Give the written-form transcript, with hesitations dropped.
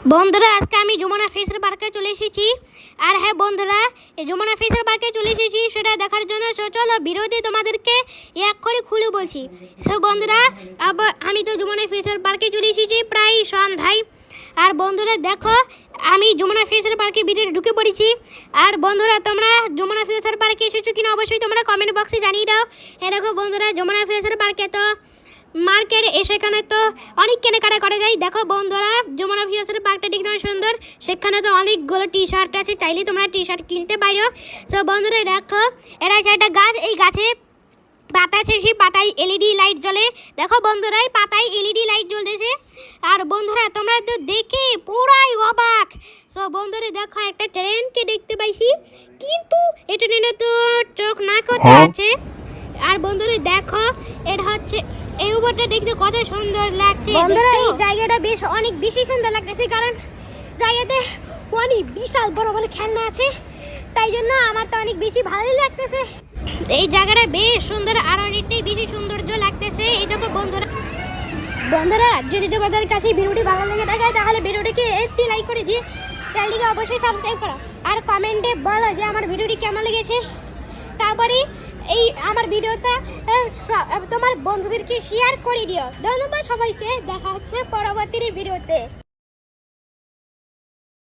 বন্ধুরা আজকে আমি যমুনা ফিশার পার্কে চলে এসেছি। আর হ্যাঁ বন্ধুরা, এই যমুনা ফিশার পার্কে চলে এসেছি সেটা দেখার জন্য। চলো ভিডিওতে তোমাদেরকে এক করে খুলে বলছি। বন্ধুরা আমি তো যমুনা ফিশার পার্কে চলে এসেছি প্রায় সন্ধ্যায়। আর বন্ধুরা দেখো, আমি যমুনা ফিশার পার্কে ভিতরে ঢুকে পড়েছি। আর বন্ধুরা তোমরা যমুনা ফিশার পার্কে এসেছো কিনা অবশ্যই তোমরা কমেন্ট বক্সে জানিয়ে দাও। দেখো বন্ধুরা, যমুনা ফিশার পার্কে তো মার্কেট সেখানে তো অনেক কেনাকাটা করা যায়। দেখো বন্ধুরা, যমুনা ফিশার পার্কটা দেখতে সুন্দর, সেখানে তো অনেকগুলো টি শার্ট আছে, চাইলে তোমরা টি শার্ট কিনতে পারো। বন্ধুরা দেখো, এটা আছে একটা গাছ, এই গাছে পাতা আছে, সেই পাতায় এলইডি লাইট জ্বলে। দেখো বন্ধুরা, এই পাতায় এলইডি লাইট জ্বলতেছে। আর বন্ধুরা তোমরা তো দেখে পুরাই অবাক। বন্ধুরা দেখো, একটা ট্রেনকে দেখতে পাইছি, কিন্তু এই ট্রেনে তো চোখ না করতে আছে। আর বন্ধুরা দেখো, এটা হচ্ছে এই উপরটা দেখতে কত সুন্দর লাগছে। বন্ধুরা এই জায়গাটা বেশ অনেক বেশি সুন্দর লাগতেছে, কারণ জায়গাতে অনেক বিশাল বড় বড় খেলনা আছে, তাই জন্য আমার তো অনেক বেশি ভালোই লাগতেছে। এই জায়গাটা বেশ সুন্দর, আর অনেকটাই বেশি সৌন্দর্য লাগতেছে। এই দেখো বন্ধুরা যদি তোমাদের কাছে ভিডিওটি ভালো লেগে থাকে তাহলে ভিডিওটিকে একটি লাইক করে দিয়ে চ্যানেলটিকে অবশ্যই সাবস্ক্রাইব করো, আর কমেন্টে বলো যে আমার ভিডিওটি কেমন লেগেছে। তারপরে এই আমার ভিডিওটা তোমার বন্ধুদেরকে শেয়ার করে দিও। ধন্যবাদ সবাইকে, দেখা হচ্ছে পরবর্তী ভিডিওতে।